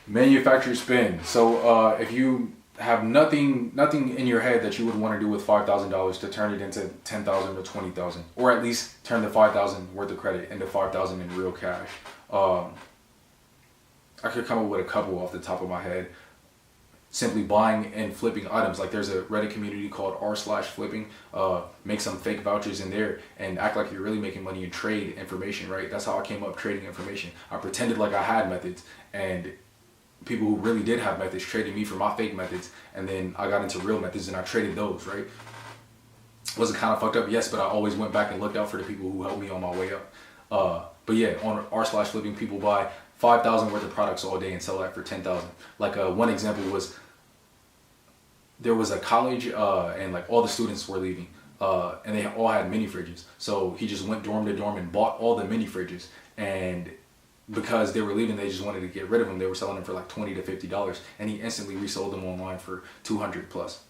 Manufactured spend. So if you have nothing in your head that you would want to do with $5,000 to turn it into 10,000 or 20,000, or at least turn the 5,000 worth of credit into 5,000 in real cash. I could come up with a couple off the top of my head. Simply buying and flipping items. Like there's a Reddit community called r/flipping. Make some fake vouchers in there and act like you're really making money and trade information, right? That's how I came up trading information. I pretended like I had methods, and people who really did have methods traded me for my fake methods, and then I got into real methods and I traded those, right? Was it kind of fucked up? Yes, but I always went back and looked out for the people who helped me on my way up. But yeah, on r/flipping, people buy 5,000 worth of products all day and sell that for 10,000. Like one example was, there was a college and like all the students were leaving and they all had mini fridges. So he just went dorm to dorm and bought all the mini fridges, and because they were leaving, they just wanted to get rid of them. They were selling them for like $20 to $50, and he instantly resold them online for 200 plus.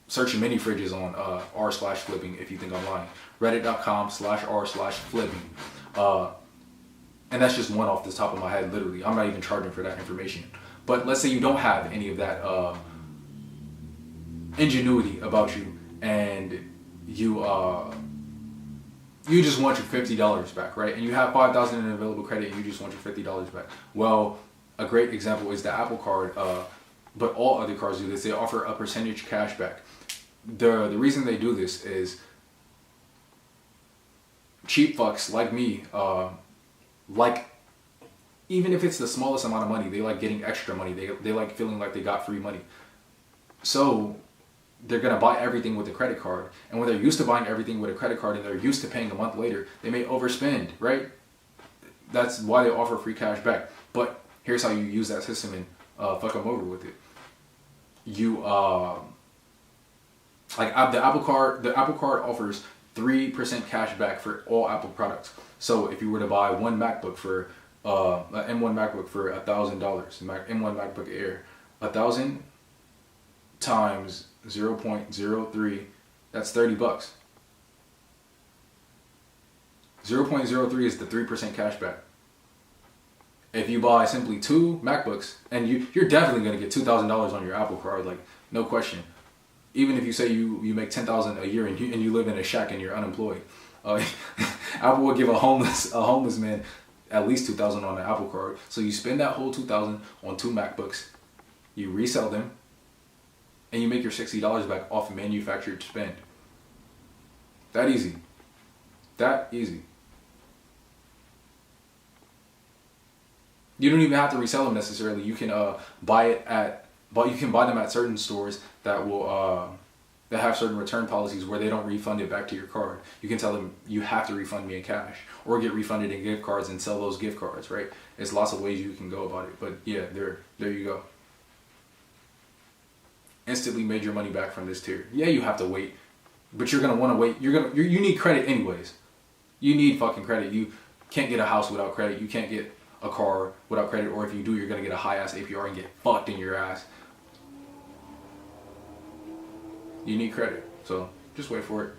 Search mini fridges on r/flipping if you think I'm lying. Reddit.com/r/flipping. And that's just one off the top of my head, literally. I'm not even charging for that information. But let's say you don't have any of that ingenuity about you, and you just want your $50 back, right? And you have 5,000 in available credit, and you just want your $50 back. Well, a great example is the Apple Card, but all other cards do this. They offer a percentage cash back. The reason they do this is cheap fucks like me, like, even if it's the smallest amount of money, they like getting extra money. They like feeling like they got free money. So they're gonna buy everything with a credit card, and when they're used to buying everything with a credit card and they're used to paying a month later, they may overspend, right? That's why they offer free cash back. But here's how you use that system and fuck them over with it. You like the Apple Card. The Apple Card offers 3% cash back for all Apple products. So if you were to buy one MacBook for an M1 MacBook for $1,000, M1 MacBook Air, 1,000 times 0.03, that's $30. 0.03 is the 3% cash back. If you buy simply two MacBooks, and you're definitely gonna get $2,000 on your Apple Card, like no question. Even if you say you make 10,000 a year and you live in a shack and you're unemployed, Apple will give a homeless man at least 2,000 on the Apple Card. So you spend that whole 2,000 on two MacBooks, you resell them, and you make your $60 back off manufactured spend. That easy. That easy. You don't even have to resell them necessarily. You can buy them at certain stores that will that have certain return policies where they don't refund it back to your card. You can tell them you have to refund me in cash, or get refunded in gift cards and sell those gift cards, right? There's lots of ways you can go about it. But yeah, there you go. Instantly made your money back from this tier. Yeah, you have to wait, but you're gonna want to wait. You need credit anyways. You need fucking credit. You can't get a house without credit. You can't get a car without credit, or if you do, you're gonna get a high ass APR and get fucked in your ass. You need credit, so just wait for it.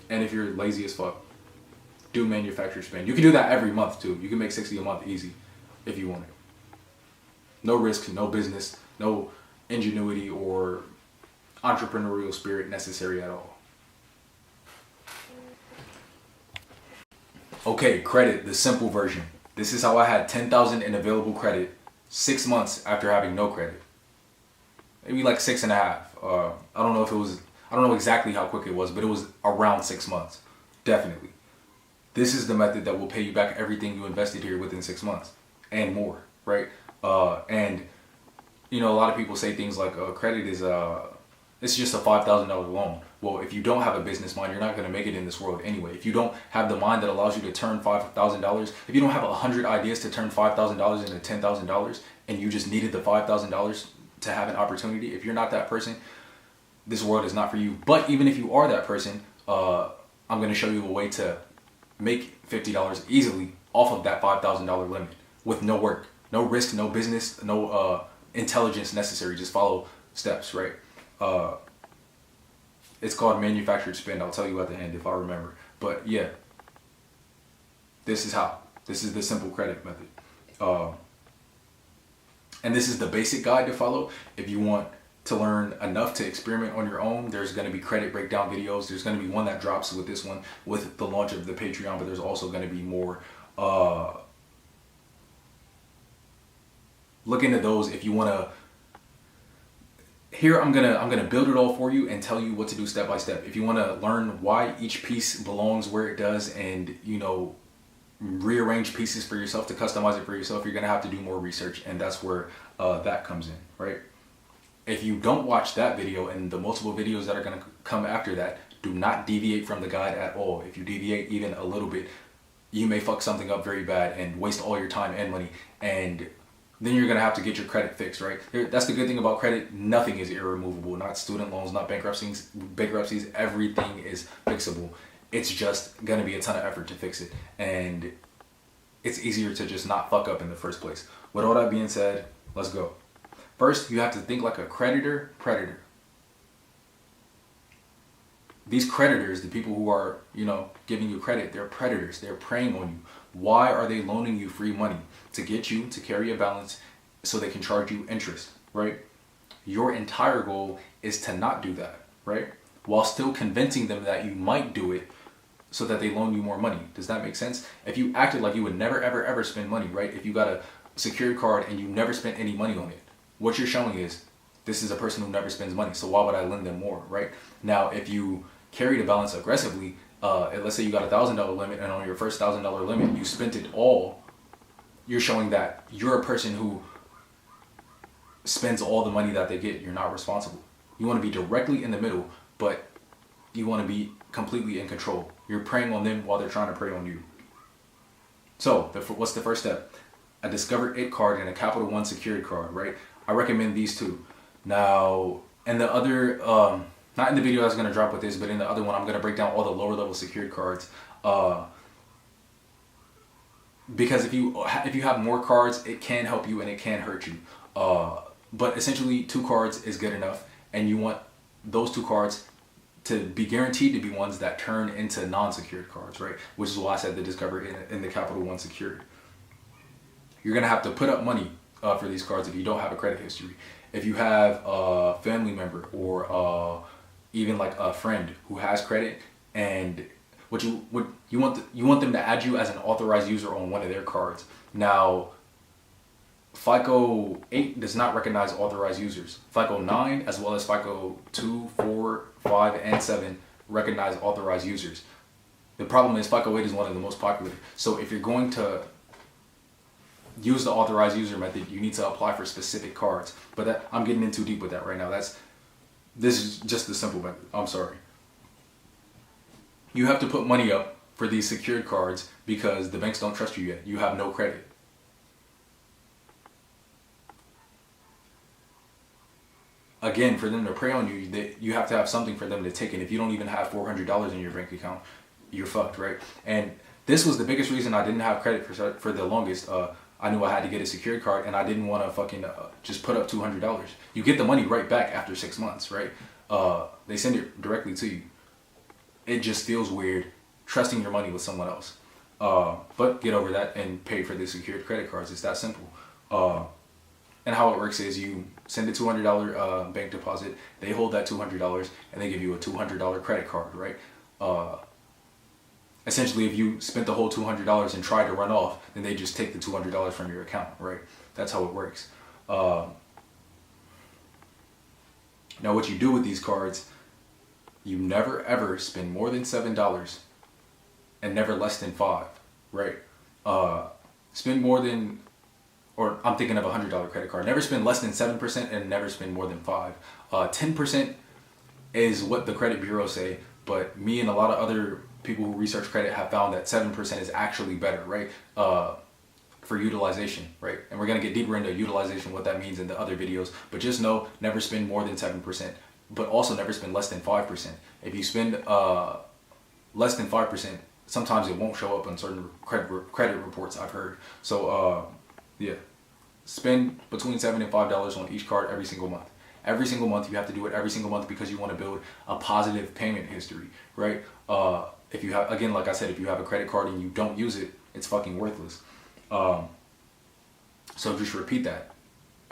And if you're lazy as fuck, do manufacturer spend. You can do that every month too. You can make 60 a month easy if you want it. No risk, no business, no ingenuity or entrepreneurial spirit necessary at all. Okay, credit, the simple version. This is how I had 10,000 in available credit 6 months after having no credit. Maybe like 6.5. I don't know exactly how quick it was, but it was around 6 months. Definitely. This is the method that will pay you back everything you invested here within 6 months and more, right? And you know, a lot of people say things like credit is it's just a $5,000 loan. Well, if you don't have a business mind, you're not going to make it in this world anyway. If you don't have the mind that allows you to turn $5,000, if you don't have 100 ideas to turn $5,000 into $10,000, and you just needed the $5,000 to have an opportunity, if you're not that person, this world is not for you. But even if you are that person, I'm going to show you a way to make $50 easily off of that $5,000 limit with no work, no risk, no business, no intelligence necessary. Just follow steps, right? It's called manufactured spend. I'll tell you at the end if I remember. But yeah, this is how. This is the simple credit method. And this is the basic guide to follow. If you want to learn enough to experiment on your own, there's going to be credit breakdown videos. There's going to be one that drops with this one with the launch of the Patreon, but there's also going to be more. Look into those if you want to. Here I'm gonna build it all for you and tell you what to do step by step. If you want to learn why each piece belongs where it does, and rearrange pieces for yourself to customize it for yourself, you're gonna have to do more research, and that's where that comes in, right? If you don't watch that video and the multiple videos that are gonna come after that, do not deviate from the guide at all. If you deviate even a little bit, you may fuck something up very bad and waste all your time and money, and then you're gonna have to get your credit fixed, right? That's the good thing about credit. Nothing is irremovable. Not student loans, not bankruptcies. Everything is fixable. It's just gonna be a ton of effort to fix it, and it's easier to just not fuck up in the first place. With all that being said, let's go. First, you have to think like a predator. These creditors, the people who are, giving you credit, they're predators. They're preying on you. Why are they loaning you free money? To get you to carry a balance so they can charge you interest, right? Your entire goal is to not do that, right? While still convincing them that you might do it so that they loan you more money. Does that make sense? If you acted like you would never, ever, ever spend money, right? If you got a secured card and you never spent any money on it, what you're showing is, this is a person who never spends money, so why would I lend them more, right? Now, if you carry the balance aggressively, let's say you got $1,000 limit, and on your first $1,000 limit, you spent it all, you're showing that you're a person who spends all the money that they get. You're not responsible. You want to be directly in the middle, but you want to be completely in control. You're preying on them while they're trying to prey on you. So, what's the first step? A Discover It card and a Capital One secured card, right? I recommend these two. Now, and the other, not in the video that's going to drop with this, but in the other one, I'm going to break down all the lower level secured cards. Because if you have more cards, it can help you and it can hurt you. But essentially, 2 cards is good enough, and you want those 2 cards to be guaranteed to be ones that turn into non-secured cards, right? Which is why I said the Discover It in the Capital One secured. You're gonna have to put up money for these cards if you don't have a credit history. If you have a family member or even like a friend who has credit, and you want them to add you as an authorized user on one of their cards. Now, FICO 8 does not recognize authorized users. FICO 9 as well as FICO 2, 4, 5, and 7 recognize authorized users. The problem is FICO 8 is one of the most popular. So if you're going to use the authorized user method, you need to apply for specific cards. But I'm getting in too deep with that right now. This is just the simple method. I'm sorry. You have to put money up for these secured cards because the banks don't trust you yet. You have no credit. Again, for them to prey on you, you have to have something for them to take. And if you don't even have $400 in your bank account, you're fucked, right? And this was the biggest reason I didn't have credit for the longest. I knew I had to get a secured card, and I didn't want to fucking just put up $200. You get the money right back after 6 months, right? They send it directly to you. It just feels weird trusting your money with someone else. But get over that and pay for the secured credit cards. It's that simple. And how it works is you send a $200 bank deposit, they hold that $200, and they give you a $200 credit card, right? Essentially, if you spent the whole $200 and tried to run off, then they just take the $200 from your account, right? That's how it works. Now, what you do with these cards, you never ever spend more than $7 and never less than $5, right? Spend more than, or I'm thinking of a $100 credit card. Never spend less than 7% and never spend more than 5. 10% is what the credit bureaus say, but me and a lot of other people who research credit have found that 7% is actually better, right? For utilization, right? And we're gonna get deeper into utilization, what that means in the other videos, but just know, never spend more than 7%, but also never spend less than 5%. If you spend less than 5%, sometimes it won't show up on certain credit reports, I've heard. So yeah, spend between $7 and $5 on each card every single month. Every single month, you have to do it every single month because you want to build a positive payment history, right? If you have, again, like I said, if you have a credit card and you don't use it, it's fucking worthless. So just repeat that.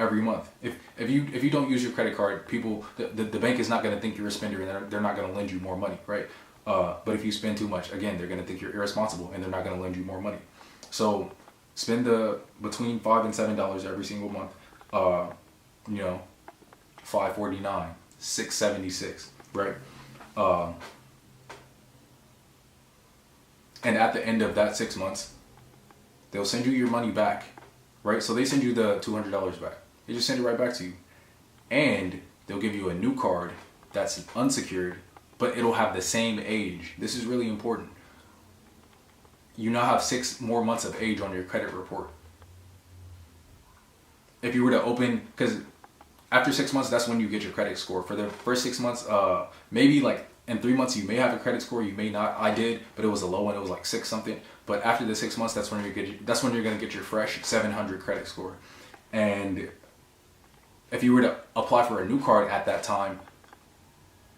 every month. If you don't use your credit card, people the bank is not going to think you're a spender, and they're not going to lend you more money, right? But if you spend too much, again, they're going to think you're irresponsible, and they're not going to lend you more money. So spend between $5 and $7 every single month. You know, $5.49, $6.76, right? And at the end of that 6 months, they'll send you your money back, right? So they send you the $200 back. They just send it right back to you. And they'll give you a new card that's unsecured, but it'll have the same age. This is really important. You now have 6 more months of age on your credit report. If you were to open, because after 6 months, that's when you get your credit score. For the first 6 months, maybe like in 3 months, you may have a credit score, you may not. I did, but it was a low one. It was like 6 something. But after the 6 months, that's when you're going to get your fresh 700 credit score. And if you were to apply for a new card at that time,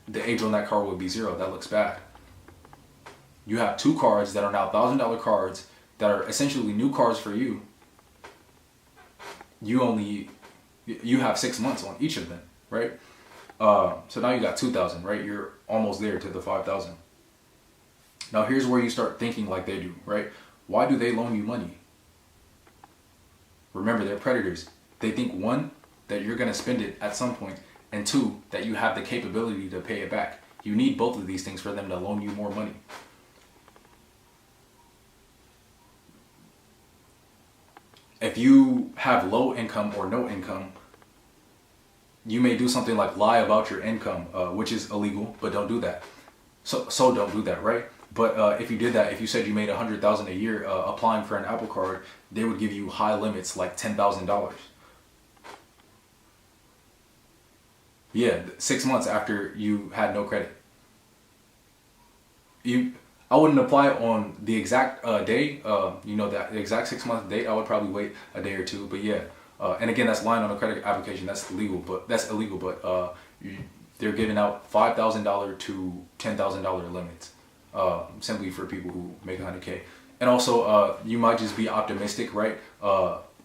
the age on that card would be 0. That looks bad. You have 2 cards that are now $1,000 cards that are essentially new cards for you. You have 6 months on each of them, right? So now you got 2,000, right? You're almost there to the 5,000. Now here's where you start thinking like they do, right? Why do they loan you money? Remember, they're predators. They think, 1, that you're going to spend it at some point, and 2, that you have the capability to pay it back. You need both of these things for them to loan you more money. If you have low income or no income, you may do something like lie about your income, which is illegal, but don't do that. So don't do that, right? But if you did that, if you said you made $100,000 a year applying for an Apple Card, they would give you high limits like $10,000. Yeah, 6 months after you had no credit. I wouldn't apply on the exact day, the exact 6 month date. I would probably wait a day or two. But yeah, and again, that's lying on a credit application. That's illegal. But they're giving out $5,000 to $10,000 limits, simply for people who make $100K. And also, you might just be optimistic, right?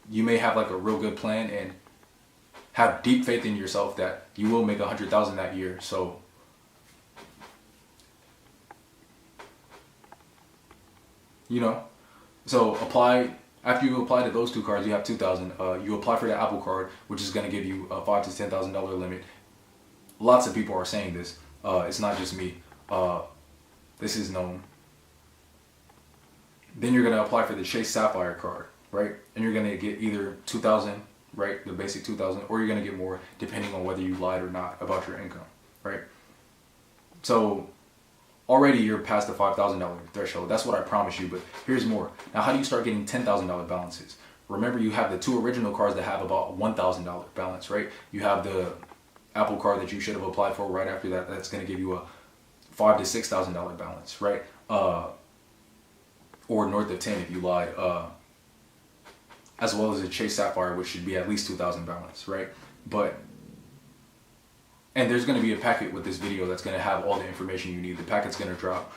You may have like a real good plan and have deep faith in yourself that you will make $100,000 that year. So. So after you apply to those 2 cards, you have 2,000. You apply for the Apple Card, which is going to give you a $5,000 to $10,000 limit. Lots of people are saying this. It's not just me. This is known. Then you're going to apply for the Chase Sapphire card, right? And you're going to get either 2,000, right? The basic 2,000, or you're going to get more depending on whether you lied or not about your income, right? So already you're past the $5,000 threshold. That's what I promise you, but here's more. Now, how do you start getting $10,000 balances? Remember, you have the 2 original cards that have about $1,000 balance, right? You have the Apple Card that you should have applied for right after that. That's going to give you a $5,000 to $6,000 balance, right? Or north of 10 if you lied. As well as a Chase Sapphire, which should be at least 2,000 balance, right? And there's going to be a packet with this video that's going to have all the information you need. The packet's going to drop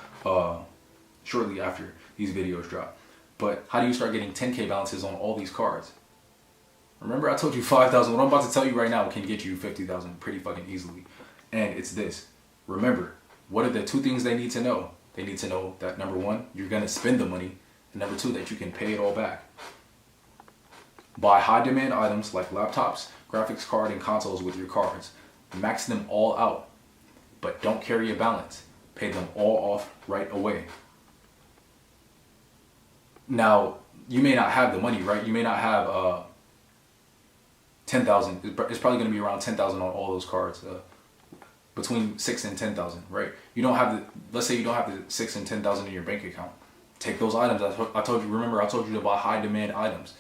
shortly after these videos drop. But how do you start getting 10K balances on all these cards? Remember, I told you 5,000. What I'm about to tell you right now can get you 50,000 pretty fucking easily. And it's this. Remember, what are the 2 things they need to know? They need to know that, number 1, you're going to spend the money. And number 2, that you can pay it all back. Buy high demand items like laptops, graphics card, and consoles with your cards. Max them all out, but don't carry a balance. Pay them all off right away. Now, you may not have the money, right? You may not have 10,000. It's probably going to be around 10,000 on all those cards, between 6 and 10,000, right? You don't have let's say you don't have the 6 and 10,000 in your bank account. Take those items. I told you. Remember, I told you to buy high demand items.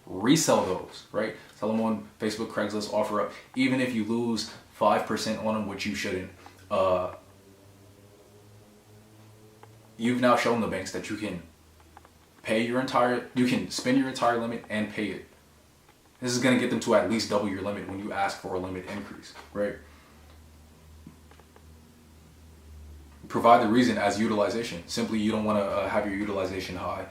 Resell those, right? Sell them on Facebook, Craigslist, OfferUp. Even if you lose 5% on them, which you shouldn't. You've now shown the banks that you can you can spend your entire limit and pay it. This is going to get them to at least double your limit when you ask for a limit increase, right? Provide the reason as utilization. Simply, you don't want to have your utilization high.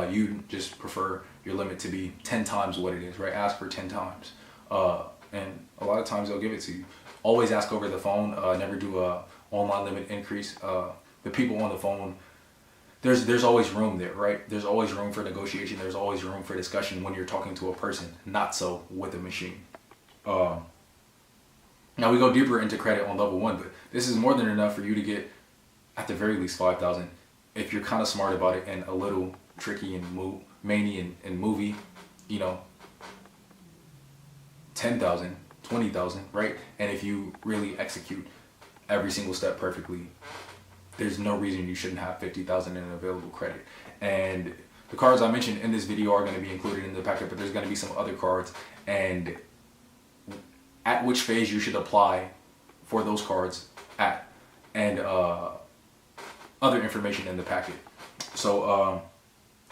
You just prefer your limit to be 10 times what it is, right? Ask for 10 times. And a lot of times they'll give it to you. Always ask over the phone. Never do a online limit increase. The people on the phone, there's always room there, right? There's always room for negotiation. There's always room for discussion when you're talking to a person. Not so with a machine. Now we go deeper into credit on level 1, but this is more than enough for you to get at the very least 5,000 if you're kind of smart about it and a little tricky and many and movie, you know, 10,000, 20,000, right? And if you really execute every single step perfectly, there's no reason you shouldn't have 50,000 in available credit. And the cards I mentioned in this video are going to be included in the packet, but there's going to be some other cards and at which phase you should apply for those cards at, and other information in the packet. So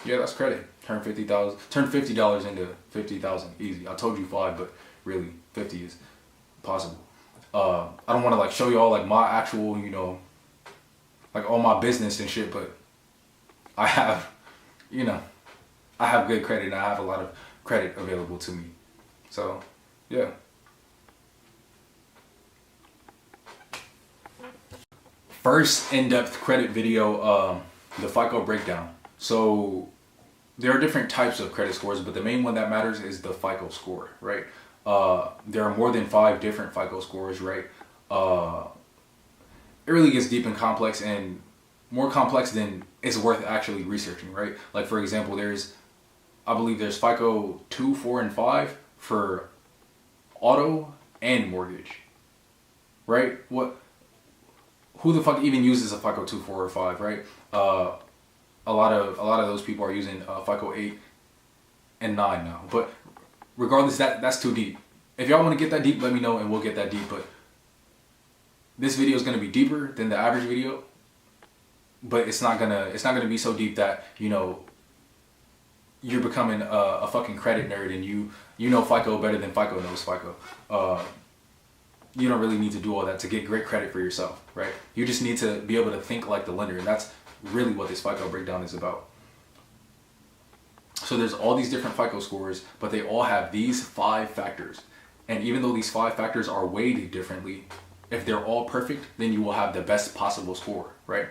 yeah, that's credit. Turn $50 into 50,000 easy. I told you 5, but really 50 is possible. I don't want to like show y'all like my actual, you know, like all my business and shit, but I have, you know, I have good credit and I have a lot of credit available to me. So yeah. First in-depth credit video, the FICO breakdown. So there are different types of credit scores, but the main one that matters is the FICO score, right? There are more than 5 different FICO scores, right? It really gets deep and complex, and more complex than it's worth actually researching, right? Like for example, I believe there's FICO 2, 4, and 5 for auto and mortgage, right? Who the fuck even uses a FICO 2, 4, or 5, right? A lot of those people are using FICO 8 and 9 now. But regardless, that's too deep. If y'all want to get that deep, let me know and we'll get that deep. But this video is gonna be deeper than the average video. But it's not gonna be so deep that, you know, you're becoming a fucking credit nerd and you know FICO better than FICO knows FICO. You don't really need to do all that to get great credit for yourself, right? You just need to be able to think like the lender, and that's really what this FICO breakdown is about. So there's all these different FICO scores, but they all have these 5 factors. And even though these 5 factors are weighted differently, if they're all perfect, then you will have the best possible score, right?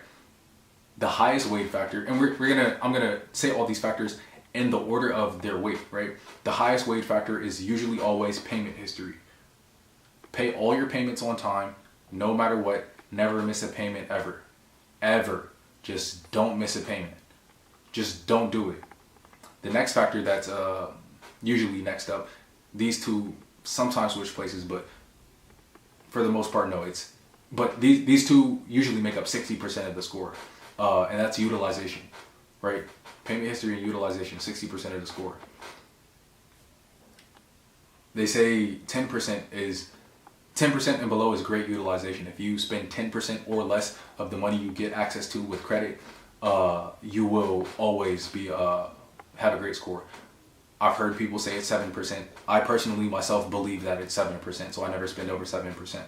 The highest weight factor, and I'm gonna say all these factors in the order of their weight, right? The highest weight factor is usually always payment history. Pay all your payments on time, no matter what. Never miss a payment ever. Ever. Just don't miss a payment. Just don't do it. The next factor that's usually next up, these two sometimes switch places, but for the most part, no. But these two usually make up 60% of the score, and that's utilization, right? Payment history and utilization, 60% of the score. They say 10% and below is great utilization. If you spend 10% or less of the money you get access to with credit, you will always be have a great score. I've heard people say it's 7%. I personally myself believe that it's 7%, so I never spend over 7%.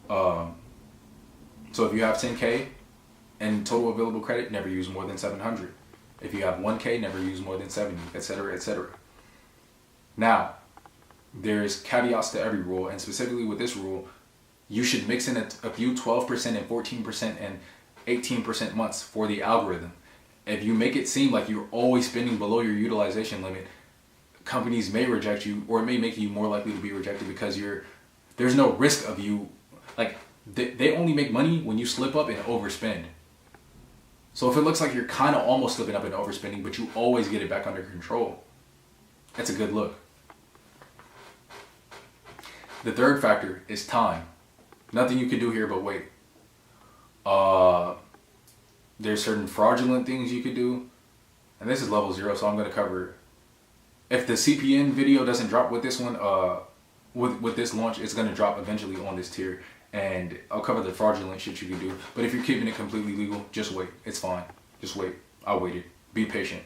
So if you have 10K in total available credit, never use more than 700. If you have 1K, never use more than 70, etc., etc. Now, there's caveats to every rule, and specifically with this rule, you should mix in a few 12% and 14% and 18% months for the algorithm. If you make it seem like you're always spending below your utilization limit, companies may reject you, or it may make you more likely to be rejected because there's no risk of you, like they only make money when you slip up and overspend. So if it looks like you're kind of almost slipping up and overspending, but you always get it back under control, that's a good look. The third factor is time. Nothing you can do here but wait. There's certain fraudulent things you could do, and this is level 0, so I'm going to cover. If the CPN video doesn't drop with this one, with this launch, it's going to drop eventually on this tier, and I'll cover the fraudulent shit you can do. But if you're keeping it completely legal, just wait. It's fine. Just wait. I waited. Be patient.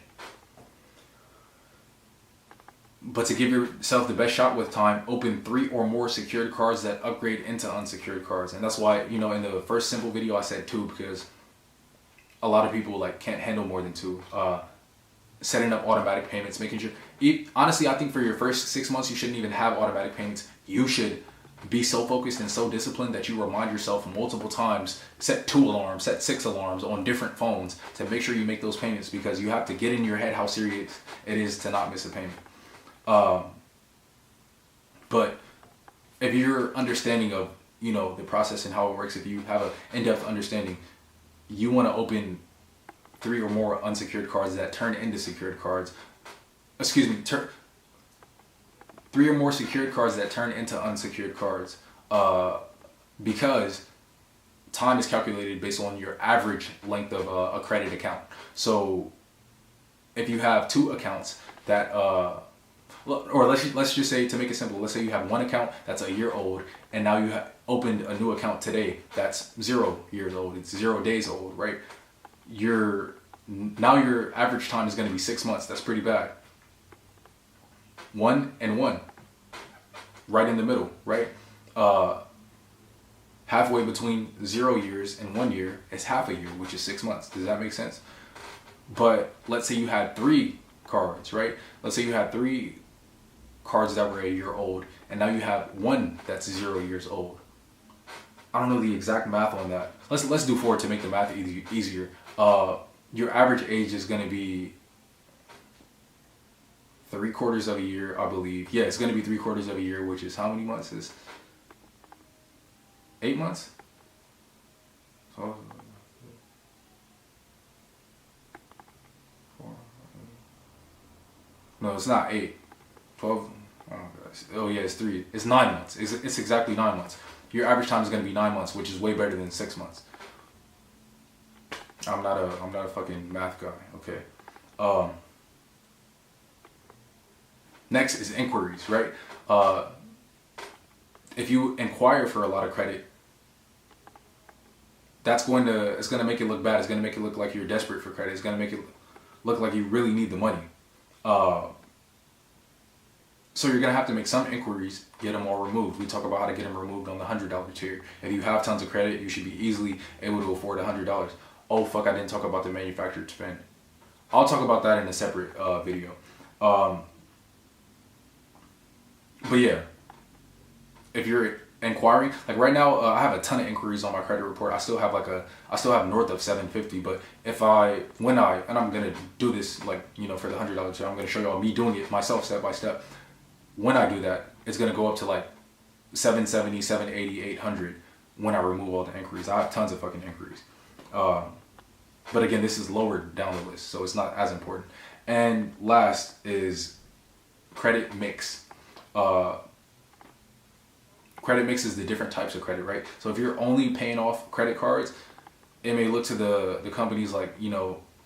But to give yourself the best shot with time, open 3 or more secured cards that upgrade into unsecured cards. And that's why, you know, in the first simple video I said 2, because a lot of people like can't handle more than 2. setting up automatic payments, making sure. Honestly, I think for your first 6 months, you shouldn't even have automatic payments. You should be so focused and so disciplined that you remind yourself multiple times, set 2 alarms, set 6 alarms on different phones to make sure you make those payments, because you have to get in your head how serious it is to not miss a payment. But if you're understanding of, the process and how it works, if you have an in-depth understanding, you want to open 3 or more unsecured cards that turn into secured cards. 3 or more secured cards that turn into unsecured cards, because time is calculated based on your average length of a credit account. So if you have 2 accounts that, or let's just say, to make it simple, let's say you have 1 account that's a year old, and now you have opened a new account today that's 0 years old, it's 0 days old, right? Now your average time is going to be 6 months. That's pretty bad. 1 and 1, right in the middle, right? Halfway between 0 years and 1 year is half a year, which is 6 months. Does that make sense? But let's say you had 3 cards, right? Let's say you had 3 cards that were a year old, and now you have 1 that's 0 years old. I don't know the exact math on that. Let's do 4 to make the math easier. Your average age is going to be 3/4 of a year, I believe. Yeah, it's going to be 3/4 of a year, which is how many months? Is 8 months? So, 4. No, it's not 8. 12. Oh yeah, it's 3. It's 9 months. It's exactly 9 months. Your average time is going to be 9 months, which is way better than 6 months. I'm not a fucking math guy. Okay. Next is inquiries, right? If you inquire for a lot of credit, it's going to make it look bad. It's going to make it look like you're desperate for credit. It's going to make it look like you really need the money. So you're going to have to make some inquiries, get them all removed. We talk about how to get them removed on the $100 tier. If you have tons of credit, you should be easily able to afford $100. Oh fuck, I didn't talk about the manufactured spend. I'll talk about that in a separate video. But yeah, if you're inquiring, like right now, I have a ton of inquiries on my credit report. I still have north of 750. But and I'm gonna do this, like, for the $100 tier, I'm gonna show y'all me doing it myself step by step. When I do that, it's gonna go up to like 770, 780, 800 when I remove all the inquiries. I have tons of fucking inquiries. But again, this is lower down the list, so it's not as important. And last is credit mix. Credit mix is the different types of credit, right? So if you're only paying off credit cards, it may look to the companies like,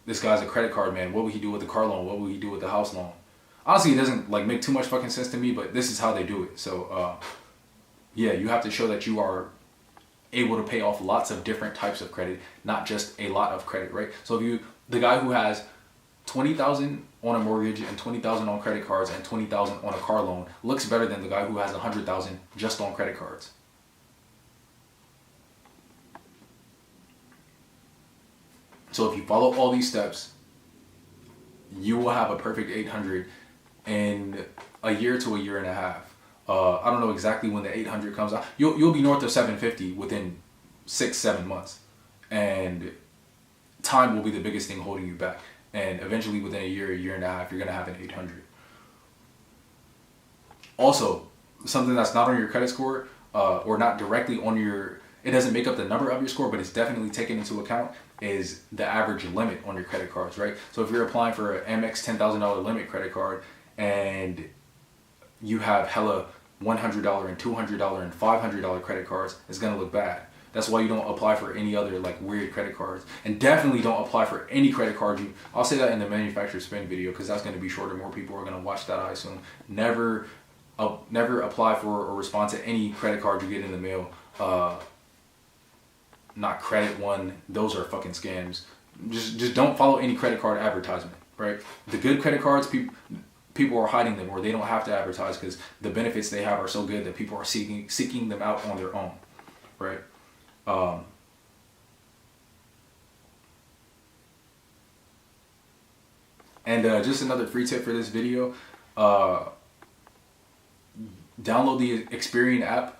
this guy's a credit card man. What would he do with the car loan? What would he do with the house loan? Honestly, it doesn't like make too much fucking sense to me, but this is how they do it. So yeah, you have to show that you are able to pay off lots of different types of credit, not just a lot of credit, right? So if the guy who has 20,000 on a mortgage and 20,000 on credit cards and 20,000 on a car loan looks better than the guy who has 100,000 just on credit cards. So if you follow all these steps, you will have a perfect 800 in a year to a year and a half. I don't know exactly when the 800 comes out. You'll be north of 750 within 6-7 months, and time will be the biggest thing holding you back. And eventually, within a year and a half, you're gonna have an 800. Also, something that's not on your credit score, or not directly on your, it doesn't make up the number of your score, but it's definitely taken into account, is the average limit on your credit cards, right? So if you're applying for an Amex $10,000 limit credit card, and you have hella $100 and $200 and $500 credit cards, it's gonna look bad. That's why you don't apply for any other like weird credit cards, and definitely don't apply for any credit card. I'll say that in the manufacturer spend video, because that's gonna be shorter. More people are gonna watch that, I assume. Never apply for or respond to any credit card you get in the mail. Not Credit One. Those are fucking scams. Just don't follow any credit card advertisement, right? The good credit cards, people are hiding them, or they don't have to advertise because the benefits they have are so good that people are seeking them out on their own, right? And just another free tip for this video, uh, download the Experian app,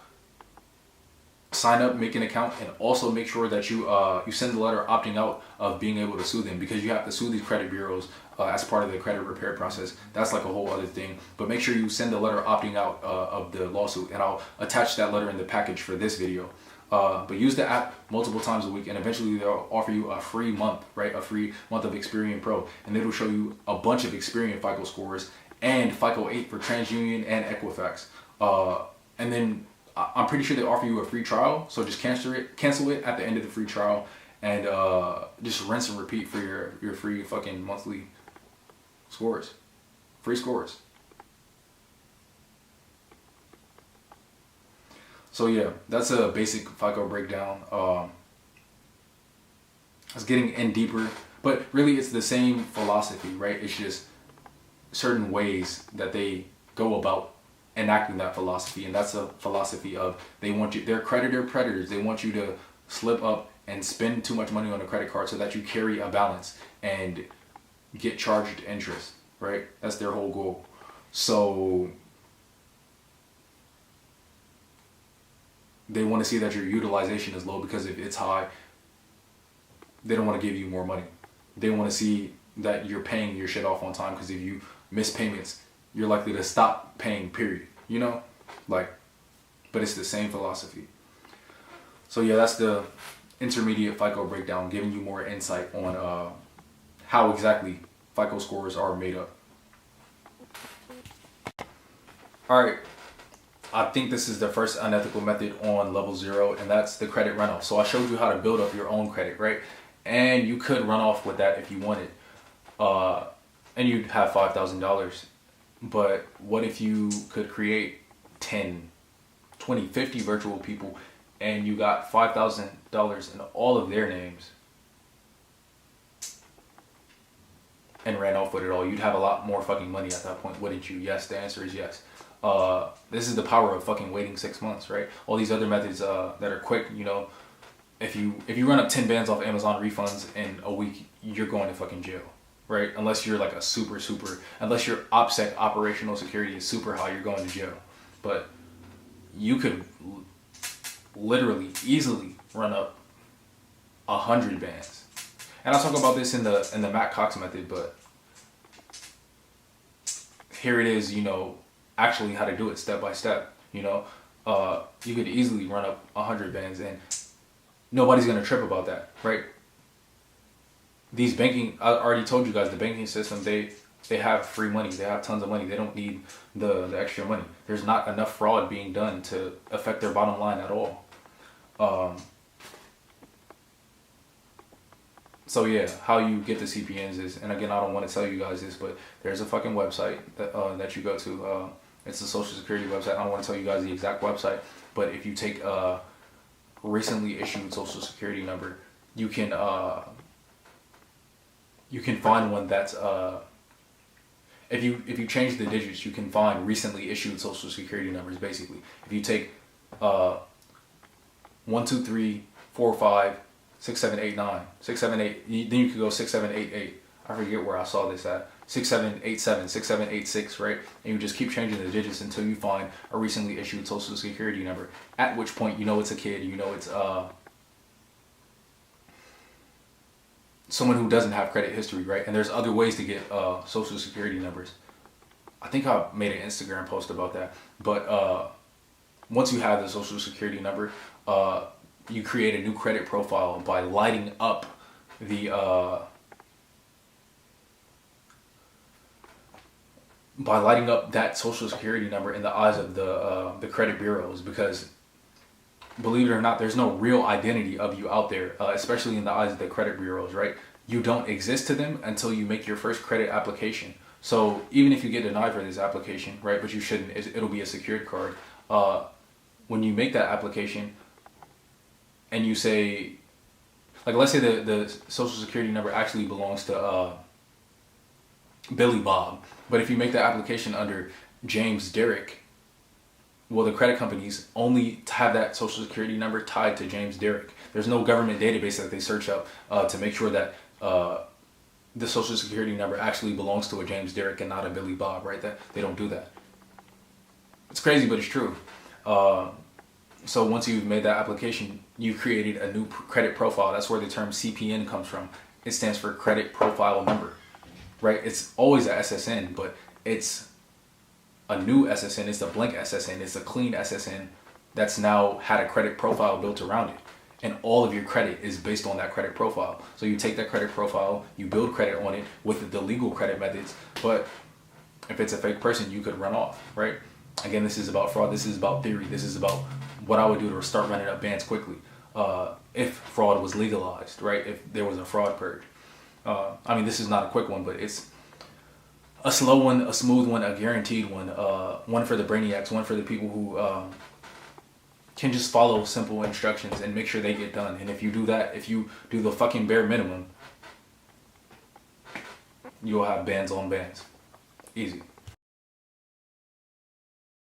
sign up, make an account, and also make sure that you send the letter opting out of being able to sue them, because you have to sue these credit bureaus as part of the credit repair process. That's like a whole other thing. But make sure you send the letter opting out of the lawsuit, and I'll attach that letter in the package for this video. But use the app multiple times a week, and eventually they'll offer you a free month, right? A free month of Experian Pro, and it'll show you a bunch of Experian FICO scores and FICO 8 for TransUnion and Equifax. And then I'm pretty sure they offer you a free trial, so just cancel it at the end of the free trial, and just rinse and repeat for your free fucking monthly scores, free scores. So yeah, that's a basic FICO breakdown. I was getting in deeper, but really it's the same philosophy, right? It's just certain ways that they go about enacting that philosophy, and that's a philosophy of they're creditor predators. They want you to slip up and spend too much money on a credit card so that you carry a balance and get charged interest, right? That's their whole goal. So they want to see that your utilization is low, because if it's high, they don't want to give you more money. They want to see that you're paying your shit off on time, because if you miss payments, you're likely to stop paying, period. You know? Like, but it's the same philosophy. So yeah, that's the intermediate FICO breakdown, giving you more insight on how exactly FICO scores are made up. Alright, I think this is the first unethical method on level 0, and that's the credit runoff. So I showed you how to build up your own credit, right? And you could run off with that if you wanted. And you'd have $5,000. But what if you could create 10, 20, 50 virtual people, and you got $5,000 in all of their names and ran off with it all? You'd have a lot more fucking money at that point, wouldn't you? Yes, the answer is yes. This is the power of fucking waiting 6 months, right? All these other methods that are quick, you know, if you run up 10 bands off Amazon refunds in a week, you're going to fucking jail. Right? Unless you're like a unless your OPSEC, operational security, is super high, you're going to jail. But you could literally, easily run up 100 bands. And I'll talk about this in the Matt Cox method, but here it is, you know, actually how to do it step by step. You know, you could easily run up 100 bands, and nobody's gonna trip about that, right? These banking, I already told you guys, the banking system, they have free money. They have tons of money. They don't need the extra money. There's not enough fraud being done to affect their bottom line at all. So yeah, how you get the CPNs is, and again, I don't want to tell you guys this, but there's a fucking website that you go to. It's the Social Security website. I don't want to tell you guys the exact website, but if you take a recently issued Social Security number, you can find one that's if you change the digits, you can find recently issued Social Security numbers. Basically, if you take 1, 2, 3, 4, 5, 6, 7, 8, 9, 6, 7, 8. Then you could go 6, 7, 8, 8. I forget where I saw this at. 6, 7, 8, 7, 6, 7, 8, 6, right? And you just keep changing the digits until you find a recently issued Social Security number. At which point, you know it's a kid. You know it's someone who doesn't have credit history, right? And there's other ways to get Social Security numbers. I think I made an Instagram post about that. But once you have the Social Security number, you create a new credit profile by lighting up the that Social Security number in the eyes of the credit bureaus, because believe it or not, there's no real identity of you out there, especially in the eyes of the credit bureaus, right? You don't exist to them until you make your first credit application. So even if you get denied for this application, right, but you shouldn't, it'll be a secured card. When you make that application and you say, like, let's say the Social Security number actually belongs to Billy Bob, but if you make the application under James Derrick, well, the credit companies only have that Social Security number tied to James Derrick. There's no government database that they search up to make sure that the social security number actually belongs to a James Derrick and not a Billy Bob, right? That they don't do that. It's crazy, but it's true. So once you've made that application, you've created a new credit profile. That's where the term CPN comes from. It stands for credit profile number, right? It's always a SSN, but it's a new SSN. It's a blank SSN. It's a clean SSN that's now had a credit profile built around it. And all of your credit is based on that credit profile. So you take that credit profile, you build credit on it with the legal credit methods. But if it's a fake person, you could run off, right? Again, this is about fraud. This is about theory. This is about what I would do to start running up bans quickly. If fraud was legalized, right? If there was a fraud purge. I mean, this is not a quick one, but it's a slow one, a smooth one, a guaranteed one. One for the brainiacs, one for the people who can just follow simple instructions and make sure they get done. And if you do that, if you do the fucking bare minimum, you'll have bans on bans. Easy.